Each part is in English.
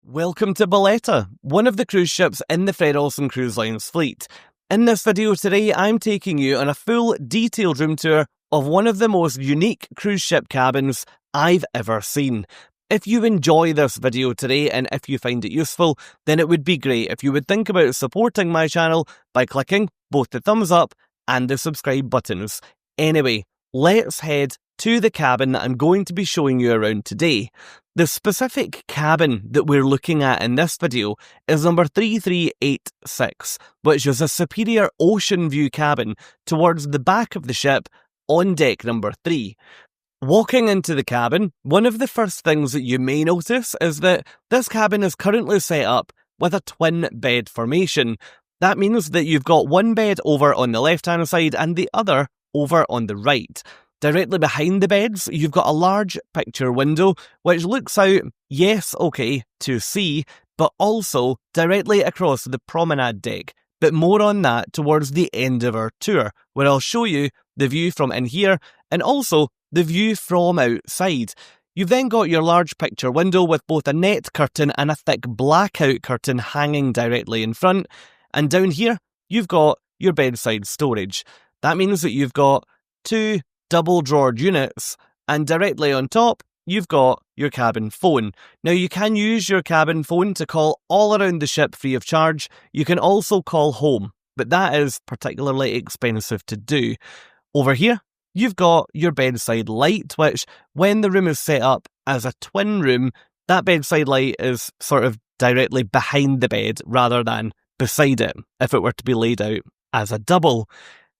Welcome to Bolette, one of the cruise ships in the Olsen Cruise Lines fleet. In this video today, I'm taking you on a full detailed room tour of one of the most unique cruise ship cabins I've ever seen. If you enjoy this video today and if you find it useful, then it would be great if you would think about supporting my channel by clicking both the thumbs up and the subscribe buttons. Anyway, let's head to the cabin that I'm going to be showing you around today. The specific cabin that we're looking at in this video is number 3386, which is a superior ocean view cabin towards the back of the ship on deck number 3. Walking into the cabin, one of the first things that you may notice is that this cabin is currently set up with a twin bed formation. That means that you've got one bed over on the left hand side and the other over on the right. Directly behind the beds, you've got a large picture window which looks out, yes, okay, to sea, but also directly across the Promenade Deck. But more on that towards the end of our tour, where I'll show you the view from in here and also the view from outside. You've then got your large picture window with both a net curtain and a thick blackout curtain hanging directly in front. And down here, you've got your bedside storage. That means that you've got two double-drawered units, and directly on top, you've got your cabin phone. Now, you can use your cabin phone to call all around the ship free of charge. You can also call home, but that is particularly expensive to do. Over here, you've got your bedside light, which, when the room is set up as a twin room, that bedside light is sort of directly behind the bed rather than beside it, if it were to be laid out as a double.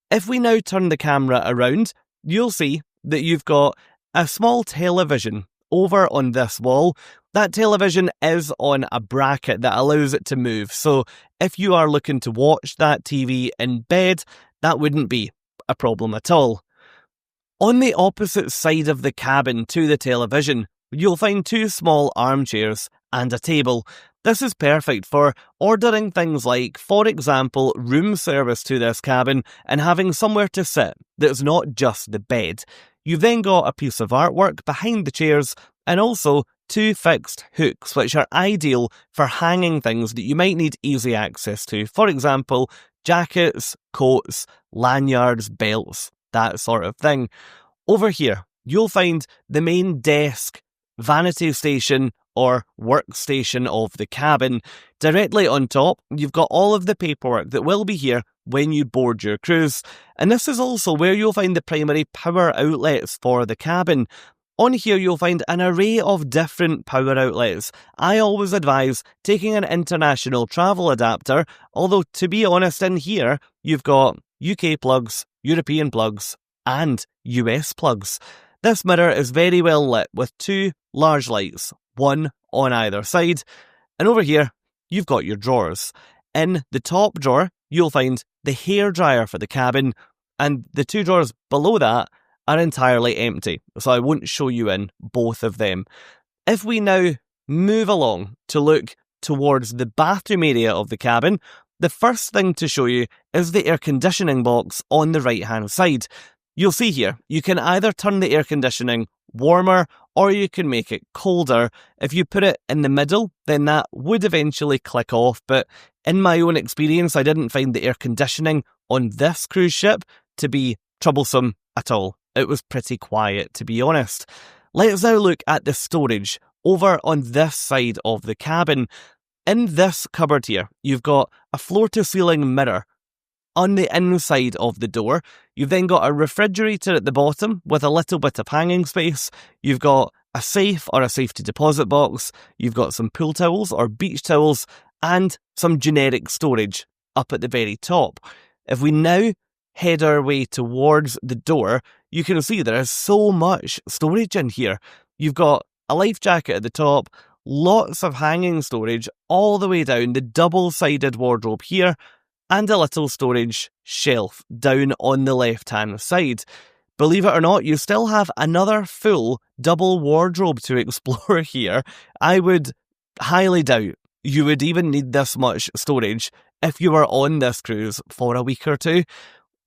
If we now turn the camera around, you'll see that you've got a small television over on this wall. That television is on a bracket that allows it to move. So if you are looking to watch that TV in bed, that wouldn't be a problem at all. On the opposite side of the cabin to the television, you'll find two small armchairs and a table. This is perfect for ordering things like, for example, room service to this cabin and having somewhere to sit that's not just the bed. You've then got a piece of artwork behind the chairs and also two fixed hooks, which are ideal for hanging things that you might need easy access to. For example, jackets, coats, lanyards, belts, that sort of thing. Over here, you'll find the main desk, vanity station, or workstation of the cabin. Directly on top, you've got all of the paperwork that will be here when you board your cruise. And this is also where you'll find the primary power outlets for the cabin. On here, you'll find an array of different power outlets. I always advise taking an international travel adapter, although to be honest, in here, you've got UK plugs, European plugs, and US plugs. This mirror is very well lit with two large lights, one on either side. And over here, you've got your drawers. In the top drawer, you'll find the hairdryer for the cabin, and the two drawers below that are entirely empty, so I won't show you in both of them. If we now move along to look towards the bathroom area of the cabin, the first thing to show you is the air conditioning box on the right-hand side. You'll see here, you can either turn the air conditioning warmer or you can make it colder. If you put it in the middle, then that would eventually click off, but in my own experience, I didn't find the air conditioning on this cruise ship to be troublesome at all. It was pretty quiet, to be honest. Let's now look at the storage over on this side of the cabin. In this cupboard here, you've got a floor-to-ceiling mirror. On the inside of the door, you've then got a refrigerator at the bottom with a little bit of hanging space. You've got a safe or a safety deposit box. You've got some pool towels or beach towels and some generic storage up at the very top. If we now head our way towards the door, you can see there is so much storage in here. You've got a life jacket at the top, lots of hanging storage all the way down, the double-sided wardrobe here, and a little storage shelf down on the left-hand side. Believe it or not, you still have another full double wardrobe to explore here. I would highly doubt you would even need this much storage if you were on this cruise for a week or two.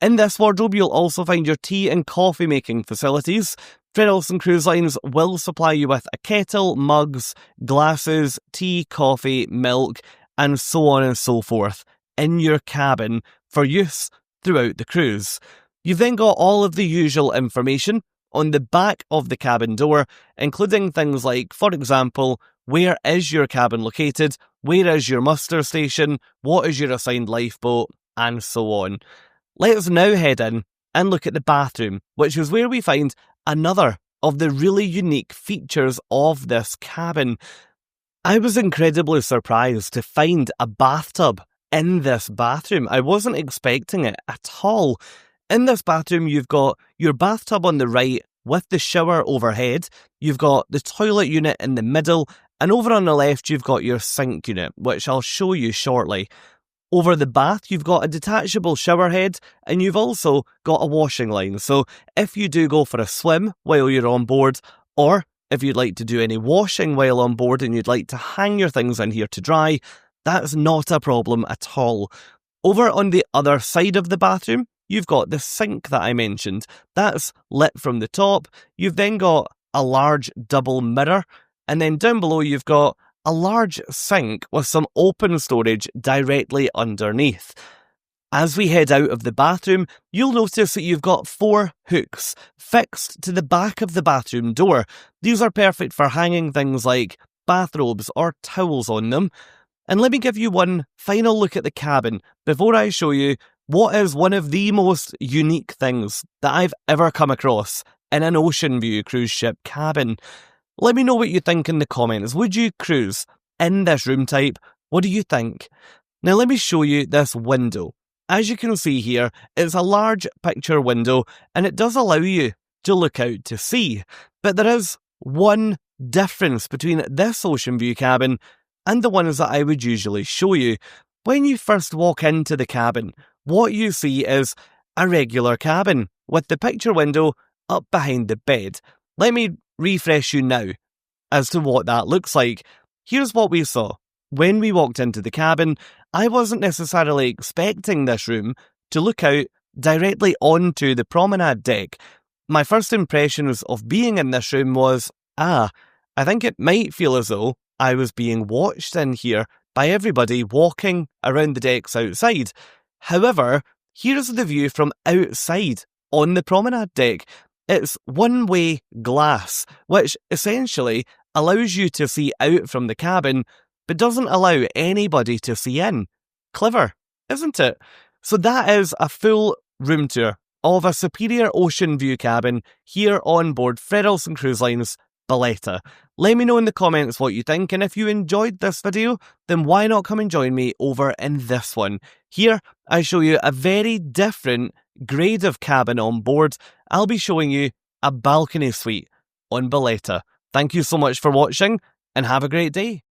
In this wardrobe, you'll also find your tea and coffee making facilities. Fred Olsen Cruise Lines will supply you with a kettle, mugs, glasses, tea, coffee, milk, and so on and so forth in your cabin for use throughout the cruise. You've then got all of the usual information on the back of the cabin door, including things like, for example, where is your cabin located, where is your muster station, what is your assigned lifeboat, and so on. Let's now head in and look at the bathroom, which is where we find another of the really unique features of this cabin. I was incredibly surprised to find a bathtub in this bathroom. I wasn't expecting it at all. In this bathroom, you've got your bathtub on the right with the shower overhead. You've got the toilet unit in the middle, and over on the left, you've got your sink unit, which I'll show you shortly. Over the bath, you've got a detachable shower head, and you've also got a washing line. So if you do go for a swim while you're on board, or if you'd like to do any washing while on board and you'd like to hang your things in here to dry, that's not a problem at all. Over on the other side of the bathroom, you've got the sink that I mentioned. That's lit from the top. You've then got a large double mirror, and then down below you've got a large sink with some open storage directly underneath. As we head out of the bathroom, you'll notice that you've got 4 hooks fixed to the back of the bathroom door. These are perfect for hanging things like bathrobes or towels on them. And let me give you one final look at the cabin before I show you what is one of the most unique things that I've ever come across in an ocean view cruise ship cabin. Let me know what you think in the comments. Would you cruise in this room type? What do you think? Now let me show you this window. As you can see here, it's a large picture window and it does allow you to look out to sea. But there is one difference between this ocean view cabin and the ones that I would usually show you. When you first walk into the cabin, what you see is a regular cabin with the picture window up behind the bed. Let me refresh you now as to what that looks like. Here's what we saw. When we walked into the cabin, I wasn't necessarily expecting this room to look out directly onto the Promenade Deck. My first impressions of being in this room was, I think it might feel as though I was being watched in here by everybody walking around the decks outside. However, here's the view from outside on the Promenade Deck. It's one-way glass, which essentially allows you to see out from the cabin, but doesn't allow anybody to see in. Clever, isn't it? So that is a full room tour of a superior ocean view cabin here on board Fred Olsen Cruise Lines Bolette. Let me know in the comments what you think, and if you enjoyed this video, then why not come and join me over in this one. Here, I show you a very different grade of cabin on board. I'll be showing you a balcony suite on Bolette. Thank you so much for watching, and have a great day.